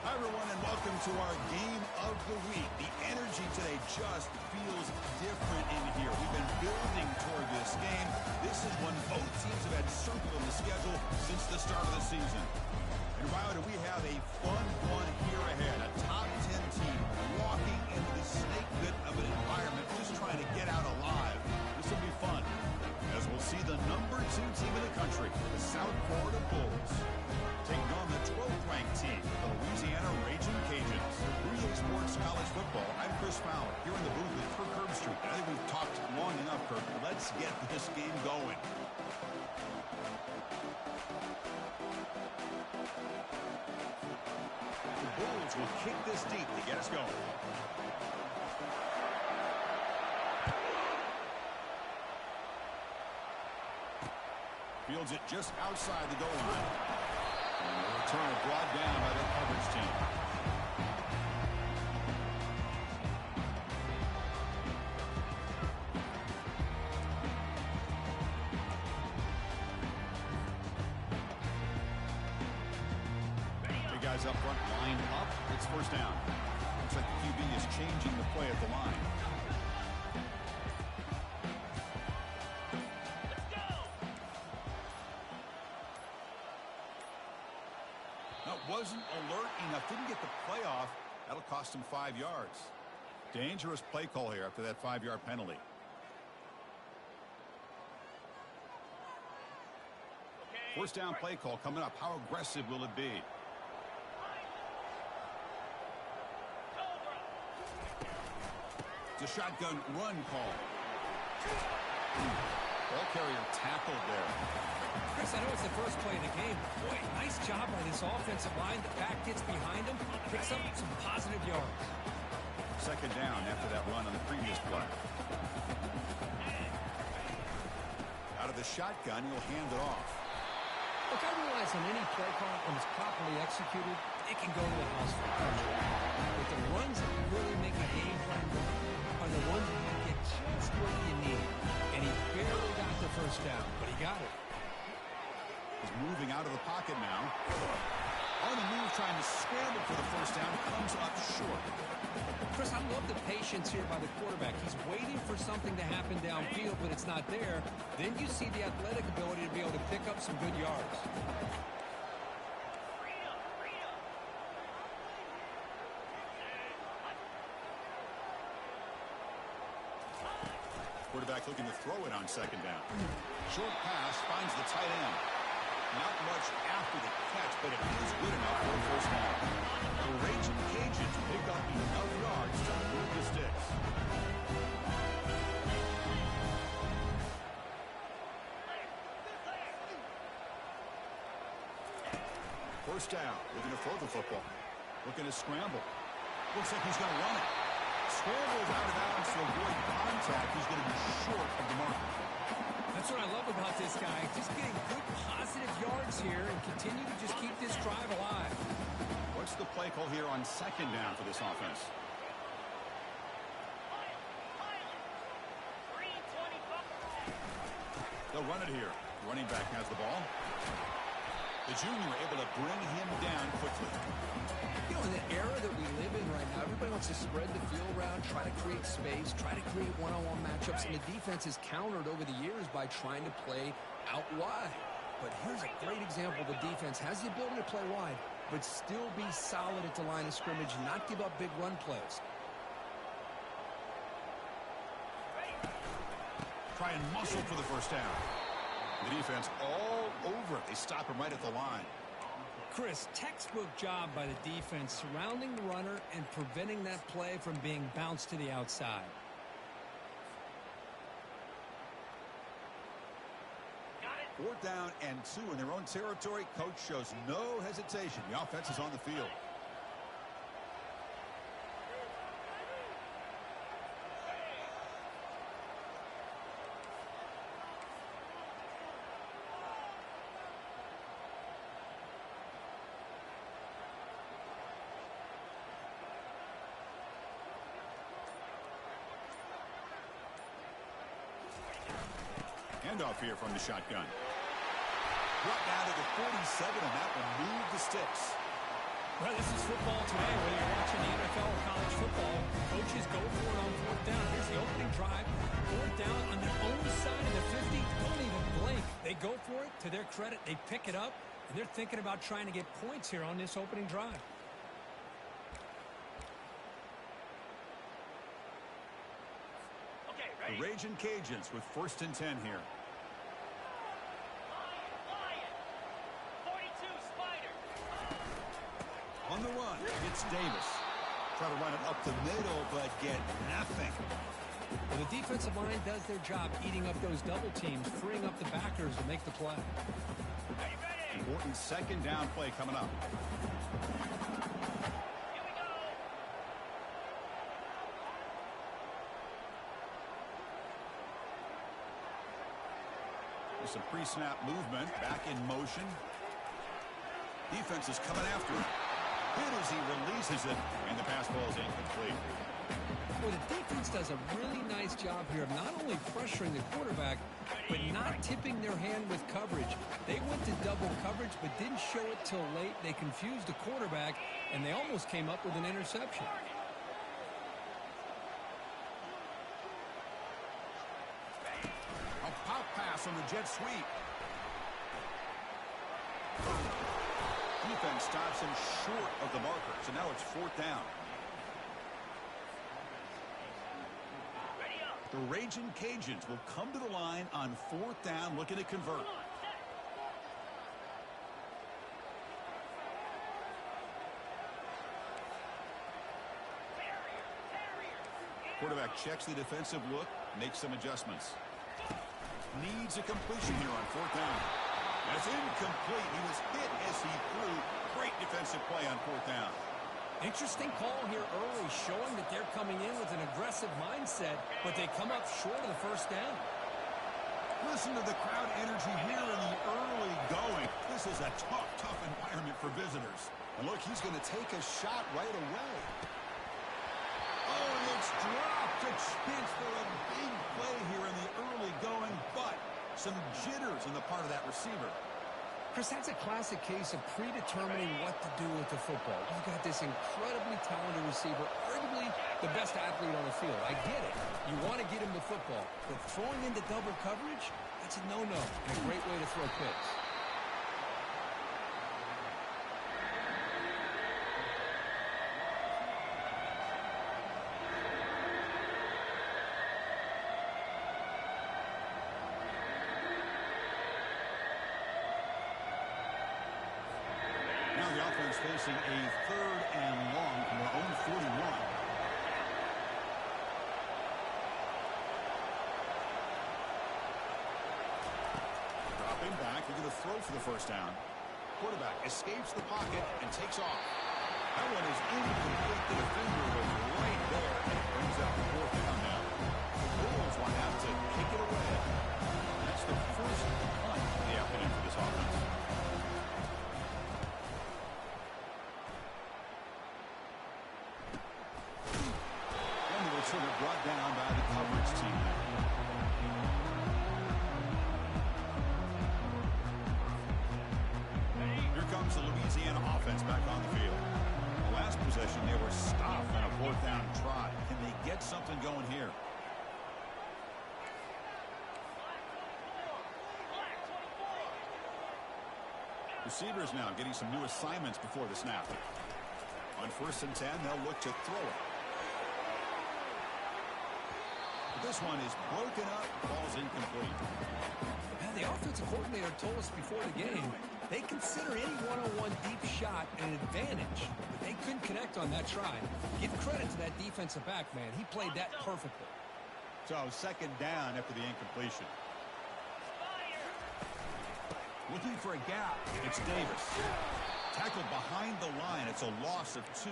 Hi, everyone, and welcome to our game of the week. The energy today just feels different in here. We've been building toward this game. This is one both teams have had circled in the schedule since the start of the season. And, wow, do we have a fun one here ahead. A top 10 team walking into the snake pit of an environment just trying to get out alive. This will be fun, as we'll see the number 2 team in the country, the South Florida Bulls, taking on the 12th-ranked team, the Louisiana Raging Cajuns. 3A Sports College Football. I'm Chris Fowler, here in the booth with Kirk Herbstreit. I think we've talked long enough, Kirk. Let's get this game going. The Bulls will kick this deep to get us going. Fields it just outside the goal line. And the return brought down by the coverage team. Big guys up front, lined up. It's first down. Looks like the QB is changing the play at the line. Wasn't alert enough, didn't get the play off. That'll cost him 5 yards. Dangerous play call here after that 5-yard penalty. First down play call coming up. How aggressive will it be? It's a shotgun run call. Ball carrier tackled there. Chris, I know it's the first play of the game. Boy, nice job by this offensive line. The back gets behind him, picks up some positive yards. Second down after that run on the previous play. Out of the shotgun, he'll hand it off. Look, I realize on any play call, when it's properly executed, it can go to the house for a touchdown. But the runs that really make a game plan are the ones that you get just what you need. And he barely got the first down, but he got it. He's moving out of the pocket now. On the move, trying to scramble for the first down. Comes up short. Chris, I love the patience here by the quarterback. He's waiting for something to happen downfield, but it's not there. Then you see the athletic ability to be able to pick up some good yards. Quarterback looking to throw it on second down. Short pass finds the tight end. Not much after the catch, but it is good enough for a first down. The Raging Cajuns pick up enough yards to move the sticks. First down, looking to throw the football. Looking to scramble. Looks like he's going to run it. Scrambles out of bounds to avoid contact. He's going to be short of the mark. That's what I love about this guy. Just getting good positive yards here and continue to just keep this drive alive. What's the play call here on second down for this offense? They'll run it here. The running back has the ball. The junior able to bring him down quickly. You know, in the era that we live in right now, everybody wants to spread the field around, try to create space, try to create one-on-one matchups, and the defense has countered over the years by trying to play out wide. But here's a great example. The defense has the ability to play wide, but still be solid at the line of scrimmage, not give up big run plays. Try and muscle for the first down. The defense all over it. They stop him right at the line. Chris, textbook job by the defense surrounding the runner and preventing that play from being bounced to the outside. Fourth down and 2 in their own territory. Coach shows no hesitation. The offense is on the field. Handoff here from the shotgun. Brought down to the 47, and that will move the sticks. Well, this is football today. Whether you're watching the NFL or college football, coaches go for it on fourth down. Here's the opening drive. Fourth down on their own side of the 50. Don't even blink. They go for it. To their credit, they pick it up, and they're thinking about trying to get points here on this opening drive. The Raging Cajuns with 1st and 10 here. On the run, it's Davis. Try to run it up the middle, but get nothing. Well, the defensive line does their job eating up those double teams, freeing up the backers to make the play. Important 2nd down play coming up. There's some pre-snap movement, back in motion. Defense is coming after him. Hit as he releases it, and the pass ball is incomplete. Well, the defense does a really nice job here of not only pressuring the quarterback, but not tipping their hand with coverage. They went to double coverage, but didn't show it till late. They confused the quarterback, and they almost came up with an interception. A pop pass on the jet sweep. Defense stops him short of the marker, so now it's 4th down. The Raging Cajuns will come to the line on 4th down, looking to convert. Quarterback checks the defensive look, makes some adjustments. Needs a completion here on 4th down. That's incomplete. He was hit as he threw. Great defensive play on 4th down. Interesting call here early, showing that they're coming in with an aggressive mindset, but they come up short of the 1st down. Listen to the crowd energy here in the early going. This is a tough environment for visitors. And look, he's going to take a shot right away. Oh, and it's dropped. A chance for a big play here in the early going, but some jitters on the part of that receiver. Chris, that's a classic case of predetermining what to do with the football. You've got this incredibly talented receiver, arguably the best athlete on the field. I get it. You want to get him the football, but throwing into double coverage, that's a no-no and a great way to throw picks. Now the offense facing a 3rd and long from their own 41. Dropping back, they're going to throw for the 1st down. Quarterback escapes the pocket and takes off. That one is incomplete. The defender was right there, and it brings out the 4th down now. The Bulls will have to kick it away. That's the first punt of the afternoon for this offense. Sort of brought down by the coverage team. Here comes the Louisiana offense back on the field. The last possession, they were stopped on a 4th down try. Can they get something going here? Receivers now getting some new assignments before the snap. On 1st and 10, they'll look to throw it. This one is broken up, ball's incomplete. And the offensive coordinator told us before the game they consider any one-on-one deep shot an advantage, but they couldn't connect on that try. Give credit to that defensive back, man. He played that perfectly. So 2nd down after the incompletion. Looking for a gap. It's Davis. Tackled behind the line. It's a loss of 2.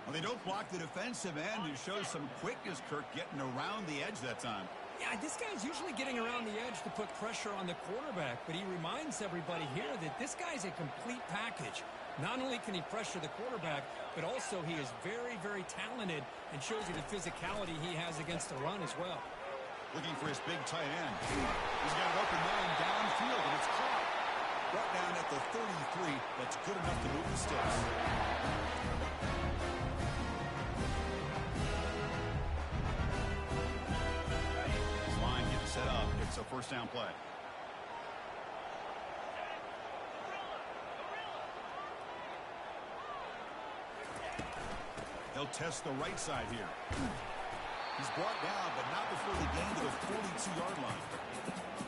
Well, they don't block the defensive end, who shows some quickness, Kirk, getting around the edge that time. Yeah, this guy's usually getting around the edge to put pressure on the quarterback, but he reminds everybody here that this guy's a complete package. Not only can he pressure the quarterback, but also he is very, very talented and shows you the physicality he has against the run as well. Looking for his big tight end. He's got an open man downfield, and it's caught. Brought down at the 33. That's good enough to move the sticks. This line getting set up. It's a first down play. They'll test the right side here. He's brought down, but not before the gain to the 42-yard line.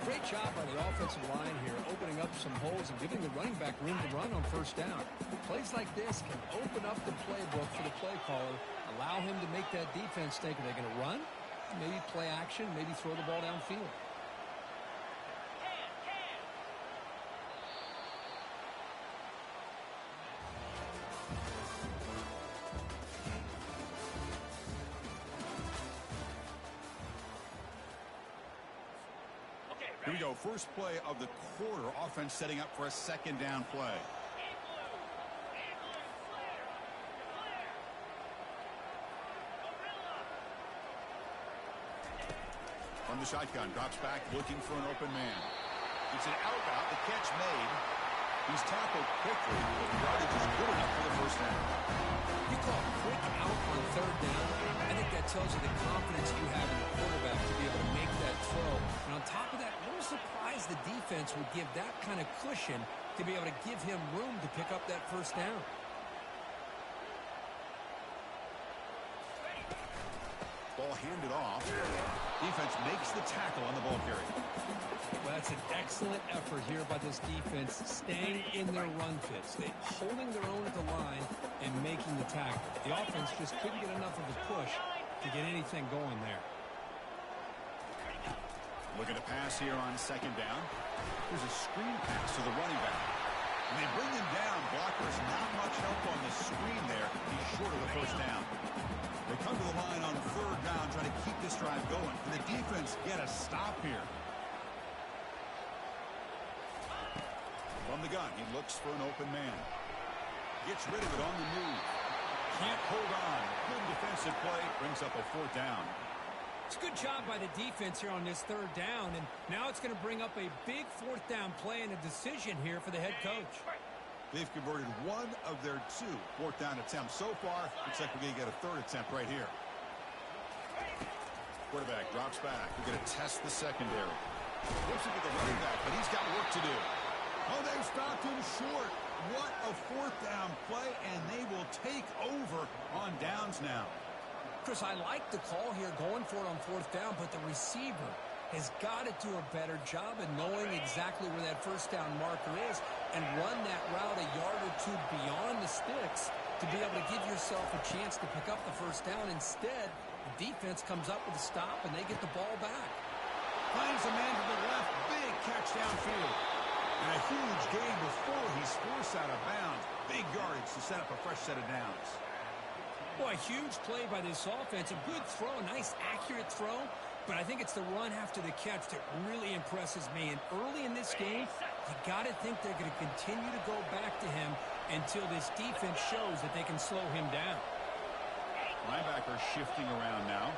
Great job by the offensive line here, opening up some holes and giving the running back room to run on first down. Plays like this can open up the playbook for the play caller, allow him to make that defense think, are they going to run? Maybe play action, maybe throw the ball downfield. Here we go. First play of the quarter. Offense setting up for a second down play. From the shotgun. Drops back looking for an open man. It's an out route. The catch made. He's tackled quickly. But the yardage is good enough for the first down. You call quick out on third down. I think that tells you the confidence you have in the quarterback to be able to make that throw. And on top of that, a little surprised the defense would give that kind of cushion to be able to give him room to pick up that first down. Ball handed off. Defense makes the tackle on the ball carrier. Well, that's an excellent effort here by this defense, staying in their run fits. They're holding their own at the line and making the tackle. The offense just couldn't get enough of a push to get anything going there. Looking to pass here on second down. There's a screen pass to the running back. And they bring him down. Blockers not much help on the screen there. He's short of the first down. They come to the line on third down, trying to keep this drive going. And the defense get a stop here. From the gun, he looks for an open man. Gets rid of it on the move. Can't hold on. Good defensive play. Brings up a fourth down. It's a good job by the defense here on this third down, and now it's going to bring up a big fourth down play and a decision here for the head coach. They've converted one of their two fourth down attempts so far. Looks like we're going to get a third attempt right here. Quarterback drops back. We're going to test the secondary. Looks at the running back, but he's got work to do. Oh, they've stopped him short. What a fourth down play, and they will take over on downs now. Chris, I like the call here going for it on fourth down, but the receiver has got to do a better job of knowing exactly where that first down marker is and run that route a yard or two beyond the sticks to be able to give yourself a chance to pick up the first down. Instead, the defense comes up with a stop, and they get the ball back. Finds a man to the left. Big catch downfield. And a huge gain before he's forced out of bounds. Big yardage to set up a fresh set of downs. Boy, a huge play by this offense. A good throw, a nice, accurate throw. But I think it's the run after the catch that really impresses me. And early in this game, you got to think they're going to continue to go back to him until this defense shows that they can slow him down. Linebacker shifting around now.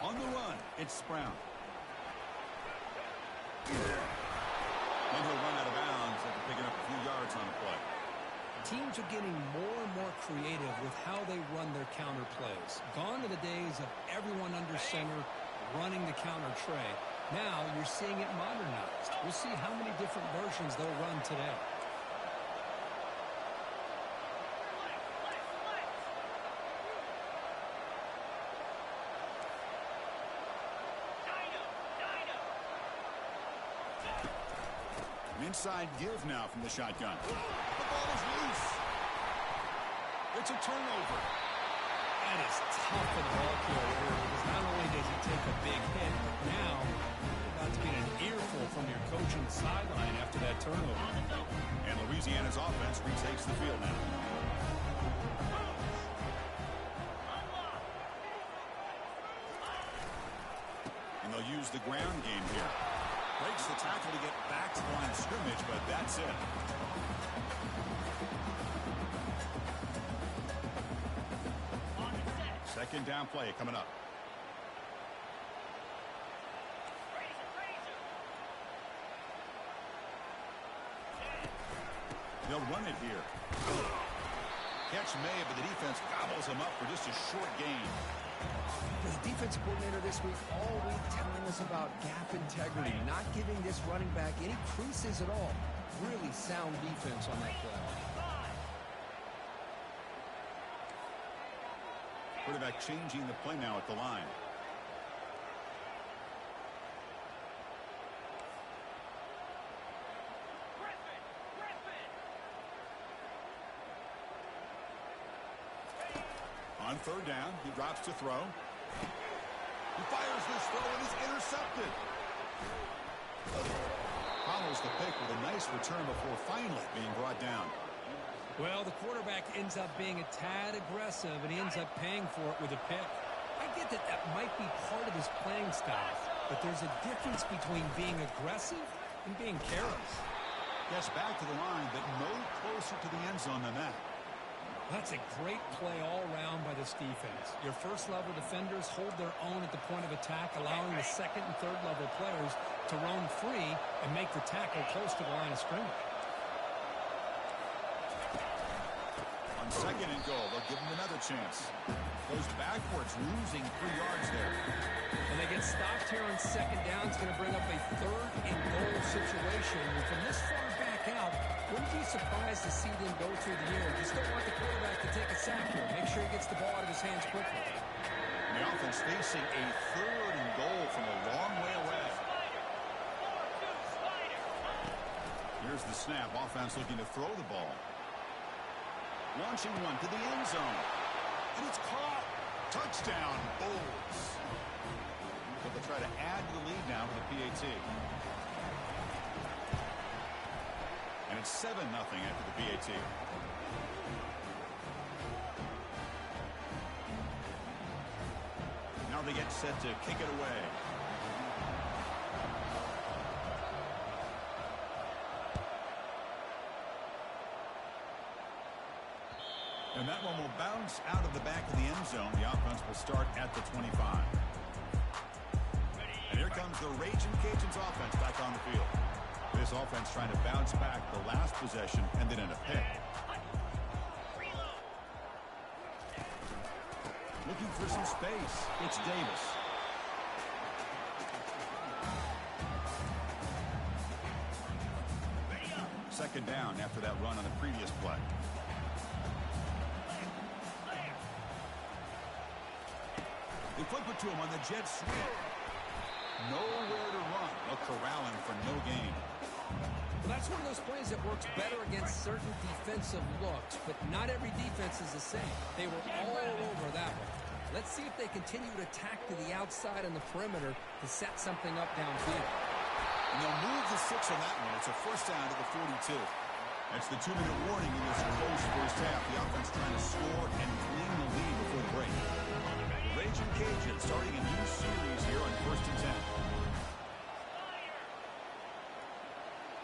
On the run, it's Brown. And he'll run out of bounds after picking up a few yards on the play. Teams are getting more and more creative with how they run their counter plays. Gone are the days of everyone under center running the counter tray. Now you're seeing it modernized. We'll see how many different versions they'll run today. Inside give now from the shotgun. The ball is loose. It's a turnover. That is tough for the ball carrier because not only does he take a big hit, but now you're about to get an earful from your coach on the sideline after that turnover. And Louisiana's offense retakes the field now. And they'll use the ground game here. Breaks the tackle to get back to the line of scrimmage, but that's it. Second down play coming up. They'll run it here. Catch made, but the defense gobbles him up for just a short gain. The defensive coordinator this week all week telling us about gap integrity, not giving this running back any creases at all. Really sound defense on that play. Quarterback changing the play now at the line. On third down, he drops to throw. He fires this throw and is intercepted. Follows the pick with a nice return before finally being brought down. Well, the quarterback ends up being a tad aggressive, and he ends up paying for it with a pick. I get that that might be part of his playing style, but there's a difference between being aggressive and being careless. Gets back to the line, but no closer to the end zone than that. That's a great play all around by this defense. Your first-level defenders hold their own at the point of attack, allowing the second and third-level players to roam free and make the tackle close to the line of scrimmage. On second and goal, they'll give him another chance. Goes backwards, losing 3 yards there. And they get stopped here on second down. It's going to bring up a third and goal situation. And from this far back out, wouldn't be surprised to see them go through the air. Just don't want the quarterback to take a sack here. Make sure he gets the ball out of his hands quickly. The offense facing a third and goal from a long way away. Here's the snap. Offense looking to throw the ball. Launching one to the end zone. And it's caught. Touchdown, Bulls. So they'll try to add to the lead now with the PAT. And it's 7-0 after the PAT. Now they get set to kick it away. And that one will bounce out of the back of the end zone. The offense will start at the 25. And here comes the Raging Cajuns offense back on the field. This offense trying to bounce back. The last possession ended in a pick. Looking for some space. It's Davis. Second down after that run on the previous play. They flip it to him on the jet sweep. Nowhere to run. They'll corral him for no gain. Well, that's one of those plays that works better against certain defensive looks, but not every defense is the same. They were all over that one. Let's see if they continue to attack to the outside on the perimeter to set something up downfield. And they'll move the 6 on that one. It's a first down to the 42. That's the 2-minute warning in this close first half. The offense trying to score and clean the lead before the break. The Raging Cajuns starting a new series here on 1st and 10.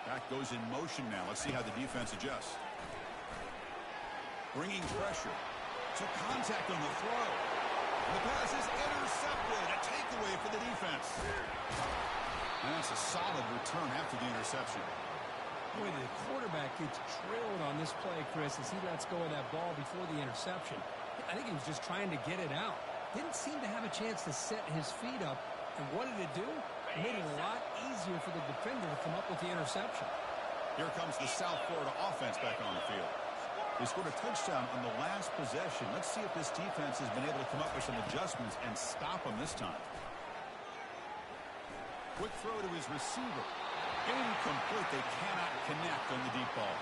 Back goes in motion now. Let's see how the defense adjusts. Bringing pressure to contact on the throw. And the pass is intercepted. A takeaway for the defense. And that's a solid return after the interception. Boy, the quarterback gets trailed on this play, Chris, as he lets go of that ball before the interception. I think he was just trying to get it out. Didn't seem to have a chance to set his feet up. And what did it do? It made it a lot easier for the defender to come up with the interception. Here comes the South Florida offense back on the field. They scored a touchdown on the last possession. Let's see if this defense has been able to come up with some adjustments and stop them this time. Quick throw to his receiver. Incomplete. They cannot connect on the deep ball.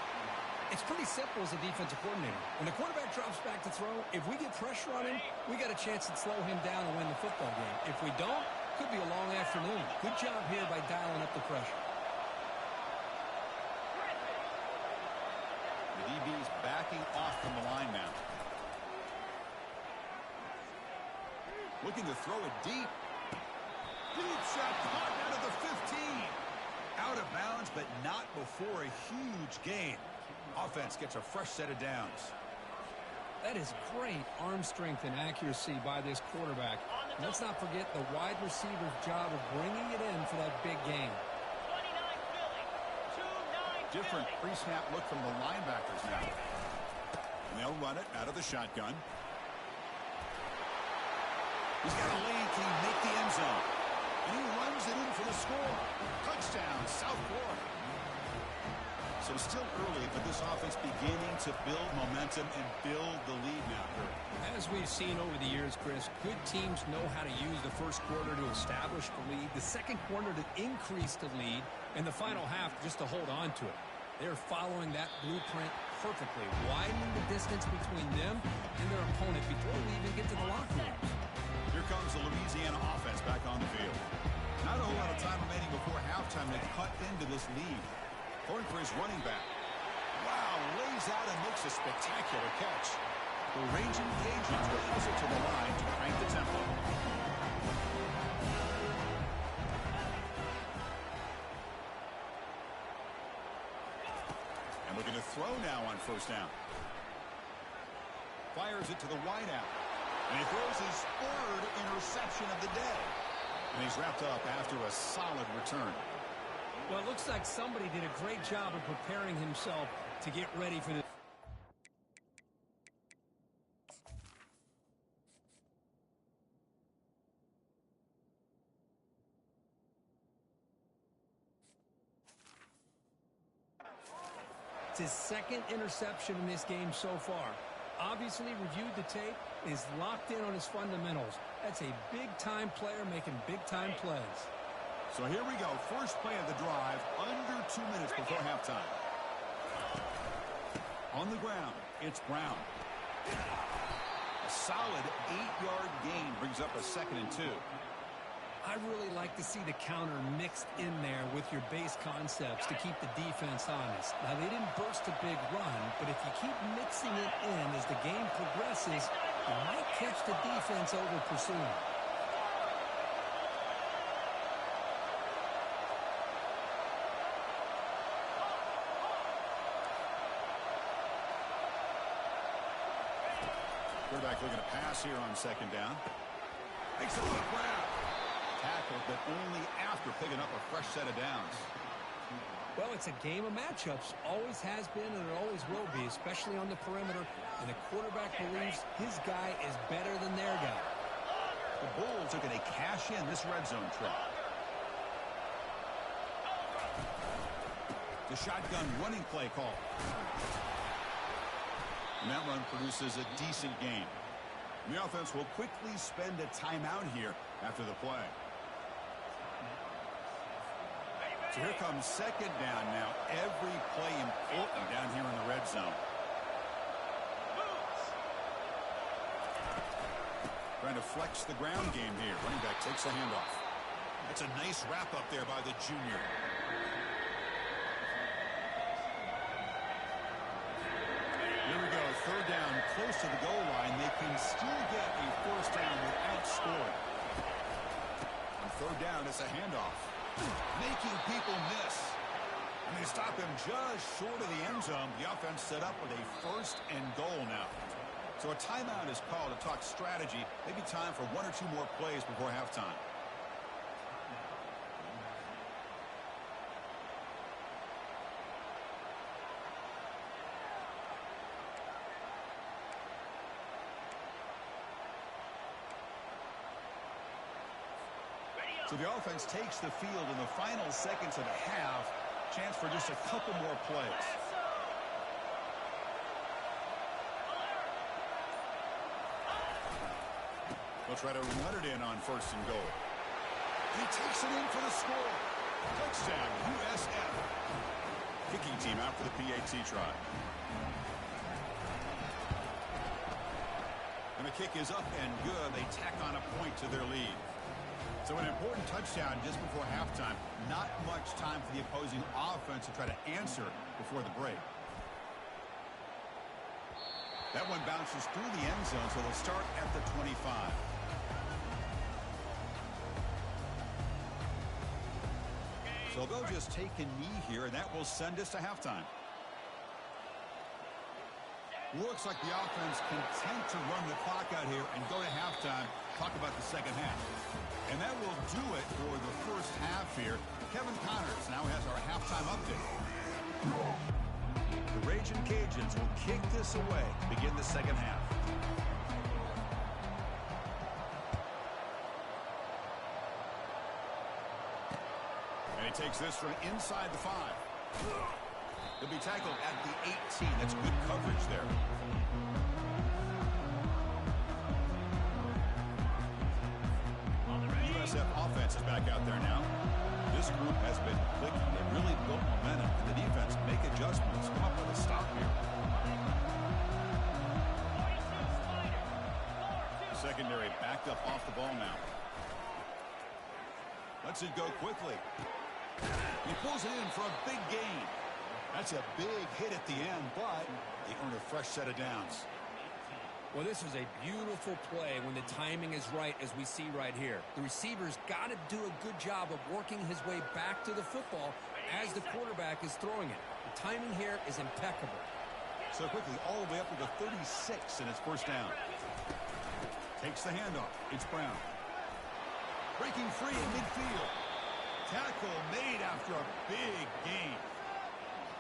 It's pretty simple as a defensive coordinator. When the quarterback drops back to throw, if we get pressure on him, we got a chance to slow him down and win the football game. If we don't, could be a long afternoon. Good job here by dialing up the pressure. The DB's backing off from the line now. Looking to throw it deep. Deep shot caught out of the 15. Out of bounds, but not before a huge gain. Offense gets a fresh set of downs. That is great arm strength and accuracy by this quarterback. And let's not forget the wide receiver's job of bringing it in for that big gain. different pre-snap look from the linebackers now. And they'll run it out of the shotgun. He's got a lane. Can he make the end zone? And he runs it in for the score. Touchdown, South Florida. So still early, but this offense beginning to build momentum and build the lead now, Kurt. As we've seen over the years, Chris, good teams know how to use the first quarter to establish the lead, the second quarter to increase the lead, and the final half just to hold on to it. They're following that blueprint perfectly, widening the distance between them and their opponent before we even get to the locker rooms. Here comes the Louisiana offense back on the field. Not a whole lot of time remaining before halftime. They cut into this lead. Going for his running back. Wow, lays out and makes a spectacular catch. The raging Cajuns will hustle to the line to crank the tempo. And looking to throw now on first down. Fires it to the wideout. And he throws his third interception of the day. And he's wrapped up after a solid return. Well, it looks like somebody did a great job of preparing himself to get ready for this. It's his second interception in this game so far. Obviously reviewed the tape, is locked in on his fundamentals. That's a big-time player making big-time plays. So here we go. First play of the drive, under 2 minutes before halftime. On the ground, it's Brown. A solid 8-yard gain brings up a 2nd and 2. I really like to see the counter mixed in there with your base concepts to keep the defense honest. Now, they didn't burst a big run, but if you keep mixing it in as the game progresses, you might catch the defense over pursuing. Quarterback looking to pass here on 2nd down. Makes a look grab. Tackled, but only after picking up a fresh set of downs. Well, it's a game of matchups. Always has been and it always will be, especially on the perimeter. And the quarterback believes his guy is better than their guy. The Bulls are going to cash in this red zone trip. The shotgun running play call. And that run produces a decent gain. The offense will quickly spend a timeout here after the play. So here comes 2nd down now. Every play important down here in the red zone. Trying to flex the ground game here. Running back takes the handoff. That's a nice wrap up there by the junior. Here we go. 3rd down, close to the goal line. They can still get a 1st down without scoring. On 3rd down, it's a handoff. Making people miss. And they stop him just short of the end zone. The offense set up with a 1st and goal now. So a timeout is called to talk strategy. Maybe time for 1 or 2 more plays before halftime. So the offense takes the field in the final seconds of the half. Chance for just a couple more plays. They'll try to run it in on 1st and goal. He takes it in for the score. Touchdown, USF. Kicking team out for the PAT try. And the kick is up and good. They tack on a point to their lead. So an important touchdown just before halftime. Not much time for the opposing offense to try to answer before the break. That one bounces through the end zone, so they'll start at the 25. So they'll just take a knee here, and that will send us to halftime. Looks like the offense content to run the clock out here and go to halftime. Talk about the 2nd half. And that will do it for the 1st half here. Kevin Connors now has our halftime update. The Raging Cajuns will kick this away to begin the second half. And he takes this from inside the 5. He'll be tackled at the 18. That's good coverage there. The USF offense is back out there now. This group has been clicking. They really built momentum. And the defense make adjustments. Come up with a stop here. The secondary backed up off the ball now. Lets it go quickly. He pulls it in for a big gain. That's a big hit at the end, but they earn a fresh set of downs. Well, this was a beautiful play when the timing is right, as we see right here. The receiver's got to do a good job of working his way back to the football as the quarterback is throwing it. The timing here is impeccable. So quickly, all the way up to the 36, and it's first down. Takes the handoff. It's Brown. Breaking free in midfield. Tackle made after a big gain.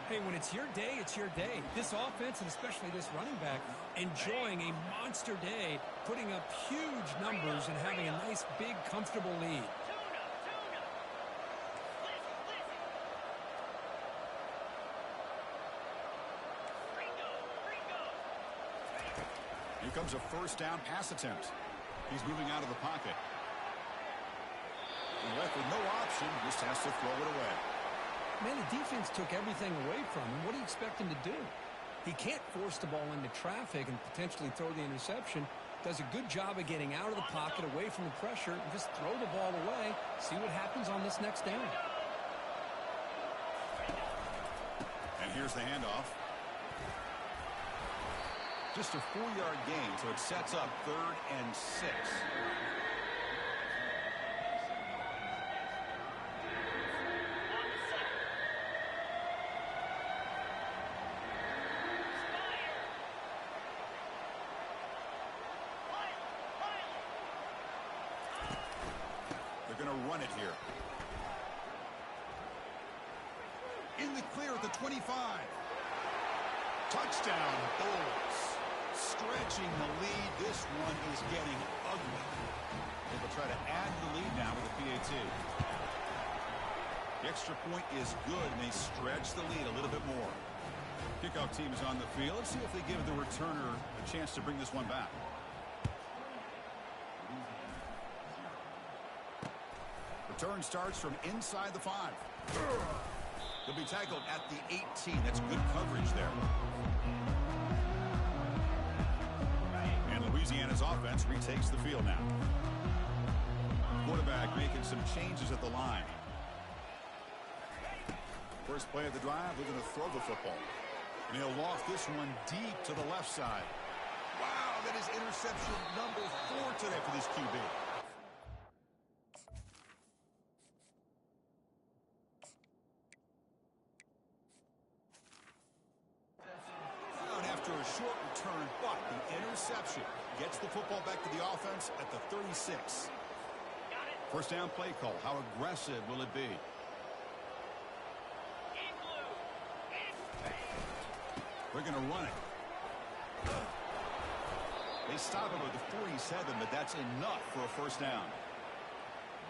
Hey, when it's your day, it's your day. This offense, and especially this running back, enjoying a monster day, putting up huge numbers and having a nice, big, comfortable lead. Here comes a first down pass attempt. He's moving out of the pocket. And left with no option, just has to throw it away. Man, the defense took everything away from him. What do you expect him to do? He can't force the ball into traffic and potentially throw the interception. Does a good job of getting out of the pocket, away from the pressure, and just throw the ball away. See what happens on this next down. And here's the handoff. Just a 4-yard gain, so it sets up 3rd and 6. They're going to run it here. In the clear at the 25. Touchdown, Bulls. Stretching the lead. This one is getting ugly. They will try to add the lead now with the PAT. The extra point is good, and they stretch the lead a little bit more. Kickoff team is on the field. Let's see if they give the returner a chance to bring this one back. Return starts from inside the 5. They'll be tackled at the 18. That's good coverage there. And Louisiana's offense retakes the field now. Quarterback making some changes at the line. First play of the drive, they're going to throw the football. And he'll loft this one deep to the left side. Wow, that is interception number 4 today for this QB. After a short return, but the interception gets the football back to the offense at the 36. First down play call. How aggressive will it be? We're going to run it. They stop it with the 47, but that's enough for a first down.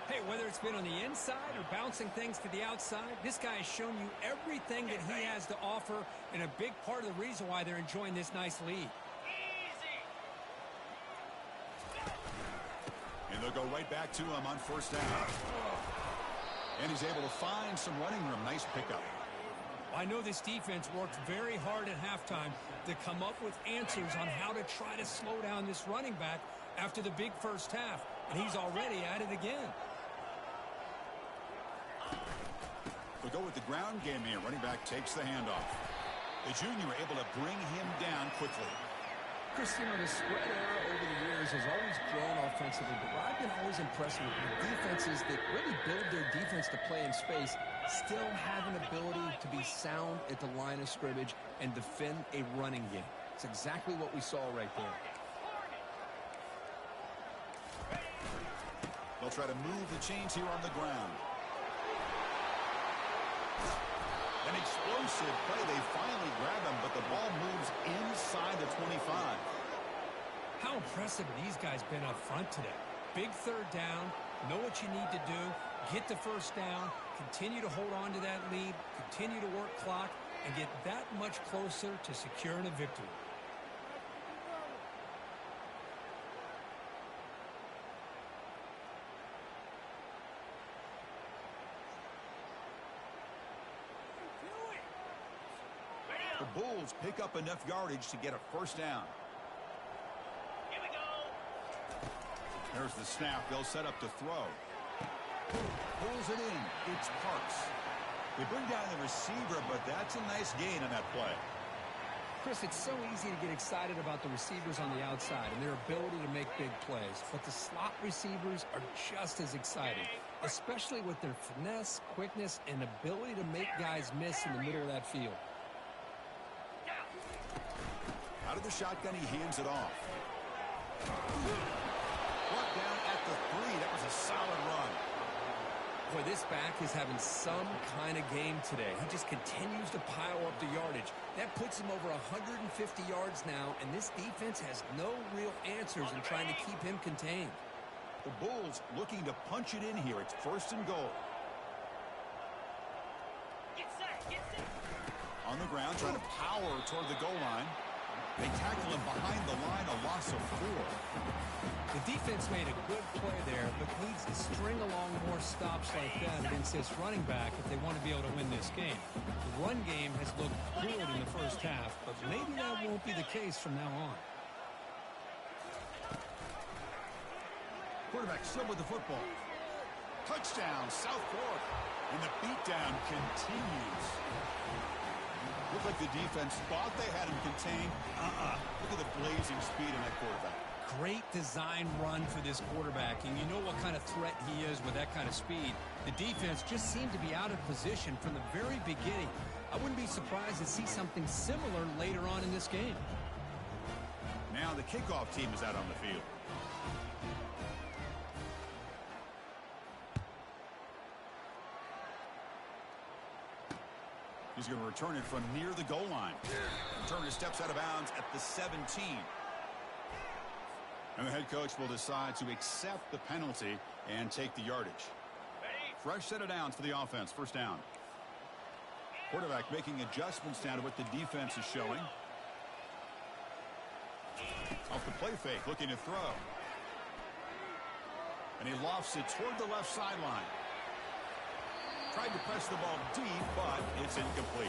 Hey, whether it's been on the inside or bouncing things to the outside, this guy has shown you everything that he has to offer, and a big part of the reason why they're enjoying this nice lead. And they'll go right back to him on first down. And he's able to find some running room. Nice pickup. I know this defense worked very hard at halftime to come up with answers on how to try to slow down this running back after the big first half, and he's already at it again. They'll go with the ground game here. Running back takes the handoff. The junior able to bring him down quickly. Chris, you know, the spread era over the years has always grown offensively, but what I've been always impressed with defenses that really build their defense to play in space still have an ability to be sound at the line of scrimmage and defend a running game. It's exactly what we saw right there. They'll try to move the chains here on the ground. An explosive play. They finally grab him, but the ball moves inside the 25. How impressive these guys been up front today. Big third down, know what you need to do, get the first down, continue to hold on to that lead, continue to work clock, and get that much closer to securing a victory. The Bulls pick up enough yardage to get a first down. Here we go. There's the snap. They'll set up to throw. Pulls it in. It's Parks. They bring down the receiver, but that's a nice gain on that play. Chris, it's so easy to get excited about the receivers on the outside and their ability to make big plays, but the slot receivers are just as exciting, especially with their finesse, quickness, and ability to make guys miss in the middle of that field. Out of the shotgun, he hands it off. Brought down at the 3. That was a solid run. Boy, this back is having some kind of game today. He just continues to pile up the yardage. That puts him over 150 yards now, and this defense has no real answers in trying to keep him contained. The Bulls looking to punch it in here. It's first and goal. Get set, get set. On the ground, trying to power toward the goal line. They tackle him behind the line, a loss of 4. The defense made a good play there, but needs to string along more stops like that against this running back if they want to be able to win this game. The run game has looked good in the first half, but maybe that won't be the case from now on. Quarterback still with the football. Touchdown, South Florida. And the beatdown continues. Looked like the defense thought they had him contained. Look at the blazing speed in that quarterback. Great design run for this quarterback, and you know what kind of threat he is with that kind of speed. The defense just seemed to be out of position from the very beginning. I wouldn't be surprised to see something similar later on in this game. Now the kickoff team is out on the field. He's going to return it from near the goal line. Returner steps out of bounds at the 17. And the head coach will decide to accept the penalty and take the yardage. Fresh set of downs for the offense. First down. Quarterback making adjustments now to what the defense is showing. Off the play fake, looking to throw. And he lofts it toward the left sideline. Tried to press the ball deep, but it's incomplete.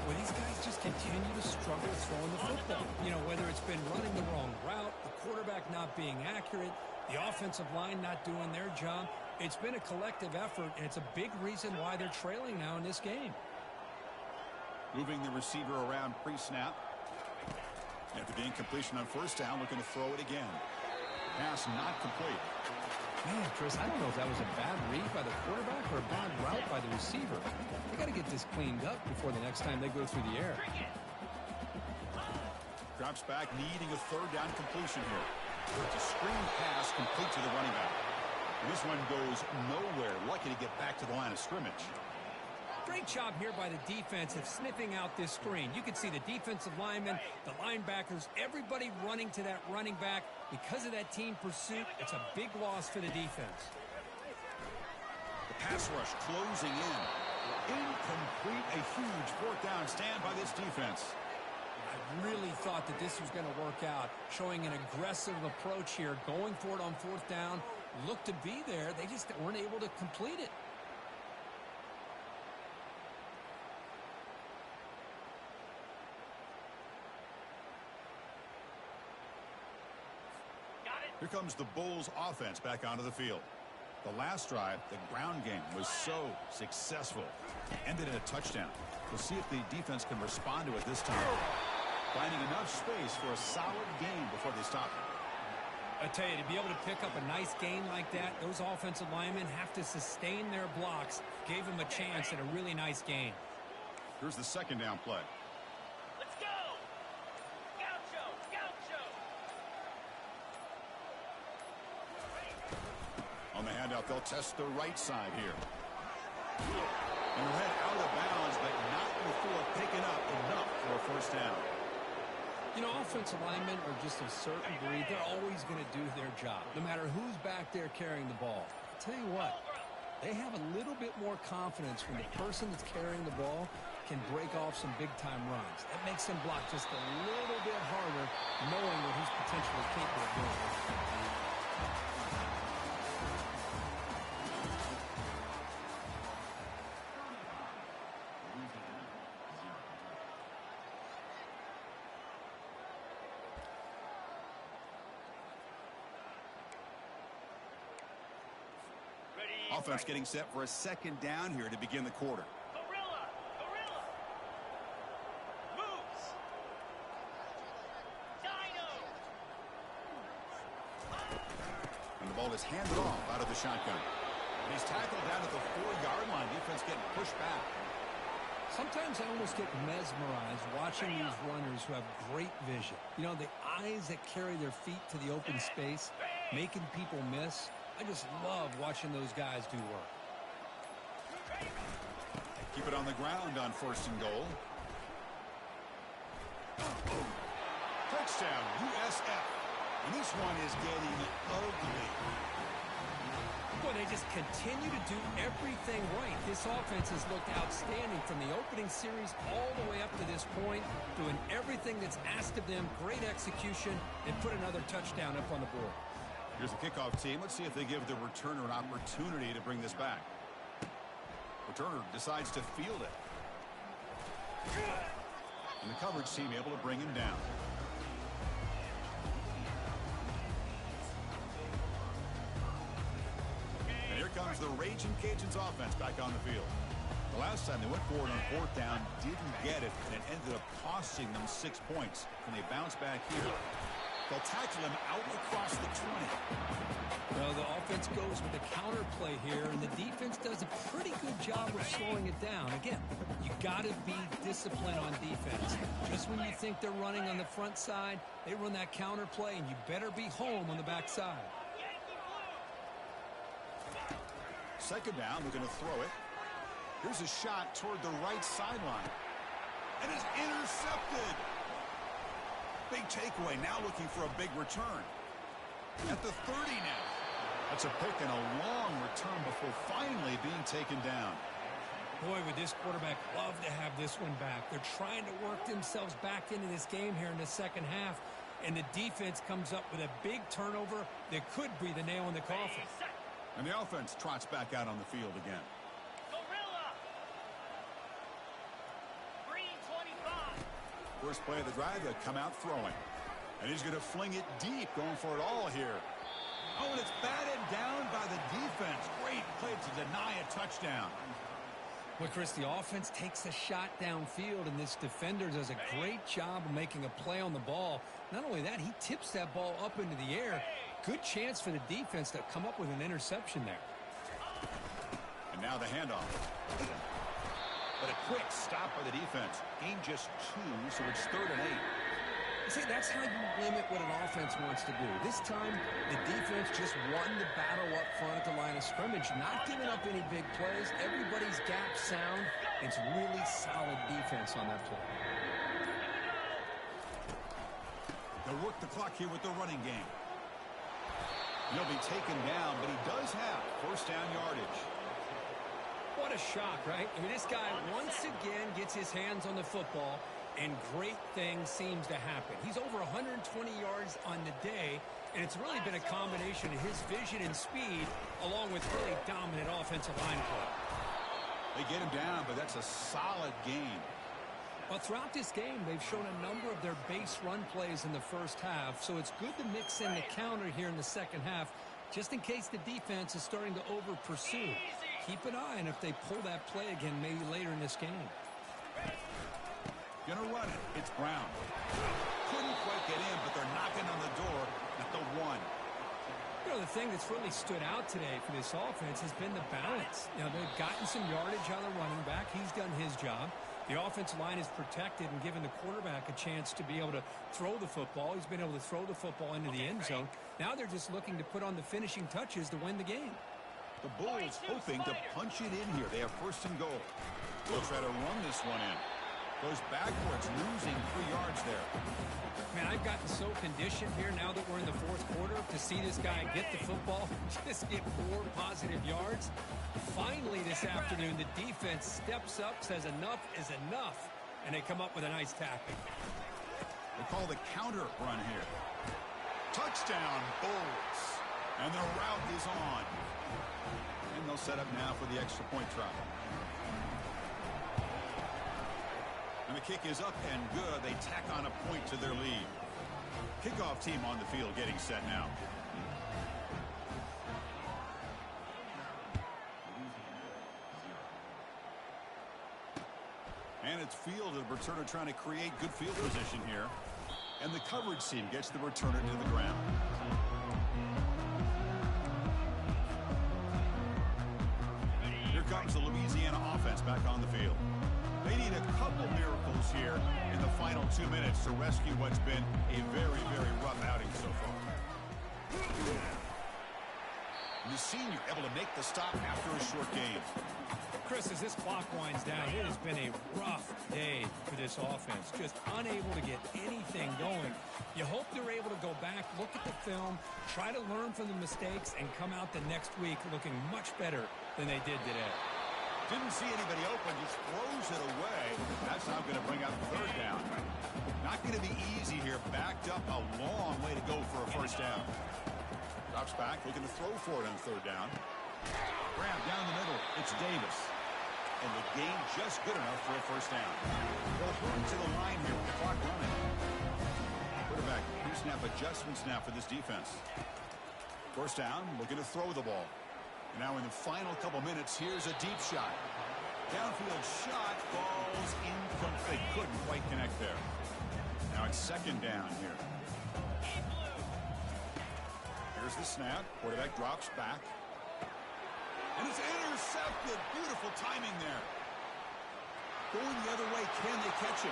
Well, these guys just continue to struggle throwing the football. You know, whether it's been running the wrong route, the quarterback not being accurate, the offensive line not doing their job. It's been a collective effort, and it's a big reason why they're trailing now in this game. Moving the receiver around pre-snap. After the incompletion on first down, looking to throw it again. Pass not complete. Man, Chris, I don't know if that was a bad read by the quarterback or a bad route by the receiver. They got to get this cleaned up before the next time they go through the air. Drops back, needing a third down completion here. It's a screen pass complete to the running back. And this one goes nowhere. Lucky to get back to the line of scrimmage. Great job here by the defense of sniffing out this screen. You can see the defensive linemen, the linebackers, everybody running to that running back. Because of that team pursuit, it's a big loss for the defense. The pass rush closing in. Incomplete, a huge fourth down stand by this defense. I really thought that this was going to work out, showing an aggressive approach here, going for it on fourth down. Looked to be there. They just weren't able to complete it. Here comes the Bulls offense back onto the field. The last drive, the ground game, was so successful. Ended in a touchdown. We'll see if the defense can respond to it this time. Finding enough space for a solid game before they stop it. I tell you, to be able to pick up a nice gain like that, those offensive linemen have to sustain their blocks. Gave them a chance at a really nice gain. Here's the second down play. Let's go. Gaucho, Gaucho. On the handout, they'll test the right side here. And they'll head out of bounds, but not picking up enough for a first down. You know, offensive linemen are just a certain breed. They're always going to do their job, no matter who's back there carrying the ball. I'll tell you what, they have a little bit more confidence when the person that's carrying the ball can break off some big-time runs. That makes them block just a little bit harder, knowing that he's potentially capable of doing it. Offense getting set for a second down here to begin the quarter. Gorilla! Gorilla! Moves! Dino! And the ball is handed off out of the shotgun. And he's tackled down at the 4-yard line. Defense getting pushed back. Sometimes I almost get mesmerized watching these runners who have great vision. You know, the eyes that carry their feet to the open space, making people miss. I just love watching those guys do work. Keep it on the ground on 1st and goal. Touchdown, USF. And this one is getting ugly. Boy, they just continue to do everything right. This offense has looked outstanding from the opening series all the way up to this point, doing everything that's asked of them, great execution, and put another touchdown up on the board. Here's the kickoff team. Let's see if they give the returner an opportunity to bring this back. Returner decides to field it. And the coverage team able to bring him down. And here comes the Raging Cajuns offense back on the field. The last time they went forward on 4th down, didn't get it, and it ended up costing them 6 points. Can they bounce back here? They'll tackle him out across the 20. Well, the offense goes with the counter play here, and the defense does a pretty good job of slowing it down. Again, you got to be disciplined on defense. Just when you think they're running on the front side, they run that counter play, and you better be home on the back side. Second down, they're going to throw it. Here's a shot toward the right sideline. And it's intercepted. Big takeaway, now looking for a big return. At the 30 now. That's a pick and a long return before finally being taken down. Boy, would this quarterback love to have this one back. They're trying to work themselves back into this game here in the second half, and the defense comes up with a big turnover that could be the nail in the coffin. And the offense trots back out on the field again. Gorilla! Green 25! First play of the drive, they come out throwing. And he's going to fling it deep, going for it all here. Oh, and it's batted down by the defense. Great play to deny a touchdown. Well, Chris, the offense takes a shot downfield, and this defender does a great job of making a play on the ball. Not only that, he tips that ball up into the air. Good chance for the defense to come up with an interception there. And now the handoff. But a quick stop by the defense. Gain just 2, so it's 3rd and 8. See, that's how you limit what an offense wants to do. This time, the defense just won the battle up front at the line of scrimmage, not giving up any big plays. Everybody's gap sound. It's really solid defense on that play. They'll work the clock here with the running game. He'll be taken down, but he does have first down yardage. What a shock, right? I mean, this guy once again gets his hands on the football, and great things seems to happen. He's over 120 yards on the day, and it's really been a combination of his vision and speed along with really dominant offensive line play. They get him down, but that's a solid game. Well, throughout this game, they've shown a number of their base run plays in the first half, so it's good to mix in the counter here in the second half, just in case the defense is starting to over-pursue. Keep an eye on if they pull that play again maybe later in this game. Gonna run it. It's Brown. Couldn't quite get in, but they're knocking on the door at the 1. You know, the thing that's really stood out today for this offense has been the balance. You know, they've gotten some yardage on the running back. He's done his job. The offensive line is protected and given the quarterback a chance to be able to throw the football. He's been able to throw the football into the end zone. Now they're just looking to put on the finishing touches to win the game. The Bulls hoping to punch it in here. They have first and goal. They'll try to run this one in. Goes backwards, losing 3 yards there. Man, I've gotten so conditioned here now that we're in the fourth quarter to see this guy get the football, just get 4 positive yards. Finally this afternoon, the defense steps up, says enough is enough, and they come up with a nice tackle. They call the counter run here. Touchdown, Bulls. And their route is on. And they'll set up now for the extra point try. And the kick is up and good. They tack on a point to their lead. Kickoff team on the field getting set now. And it's fielded. Returner trying to create good field position here. And the coverage team gets the returner to the ground. Here comes the Louisiana offense back on the field. They need a couple miracles here in the final 2 minutes to rescue what's been a very, very rough outing so far. The senior able to make the stop after a short game. Chris, as this clock winds down, it has been a rough day for this offense. Just unable to get anything going. You hope they're able to go back, look at the film, try to learn from the mistakes, and come out the next week looking much better than they did today. Didn't see anybody open, just throws it away. That's now going to bring up third down. Not going to be easy here. Backed up a long way to go for a first down. Drops back, looking to throw for it on third down. Grab down the middle. It's Davis. And the gain just good enough for a first down. They'll hurry to the line here with the clock running. Quarterback pre-snap adjustments now for this defense. First down, looking to throw the ball. And now in the final couple minutes, here's a deep shot. Downfield shot falls incomplete. Couldn't quite connect there. Now it's second down here. Here's the snap. Quarterback drops back. And it's intercepted. Beautiful timing there. Going the other way. Can they catch him?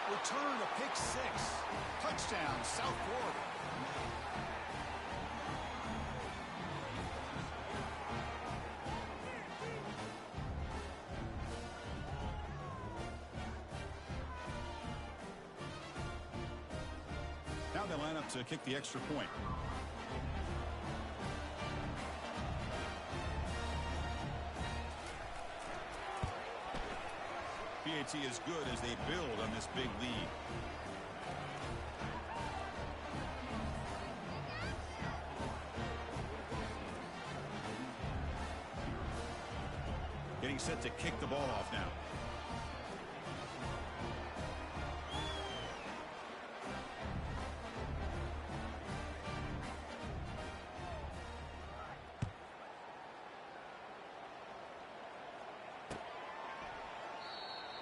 Return to pick 6. Touchdown, South Florida. Now they line up to kick the extra point. PAT is good as they build on this big lead. Getting set to kick the ball off now.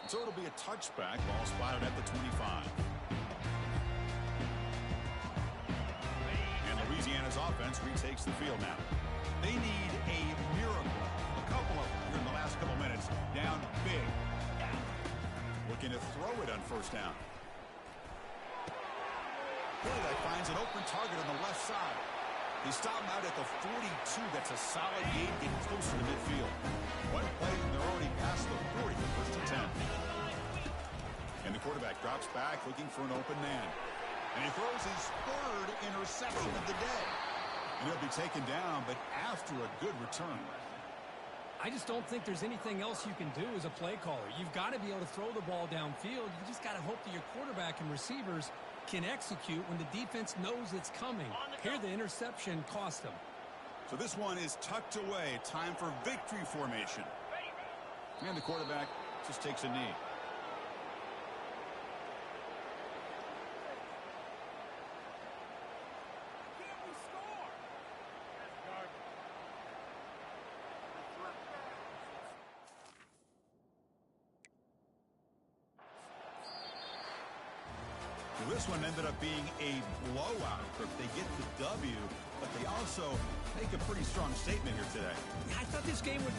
So it'll be a touchback. Ball spotted at the 25. And Louisiana's offense retakes the field now. They need a miracle. A couple of them here in the last couple minutes. Down big. Looking to throw it on first down. Quarterback finds an open target on the left side. They stop him out at the 42. That's a solid gain, getting closer to midfield. One play, and they're already past the 40, first to 10. And the quarterback drops back, looking for an open man. And he throws his 3rd interception of the day. And he'll be taken down, but after a good return. I just don't think there's anything else you can do as a play caller. You've got to be able to throw the ball downfield. You just got to hope that your quarterback and receivers can execute when the defense knows it's coming. Here, the interception cost them. So this one is tucked away. Time for victory formation. And the quarterback just takes a knee. This one ended up being a blowout. They get the W, but they also make a pretty strong statement here today. Yeah, I thought this game would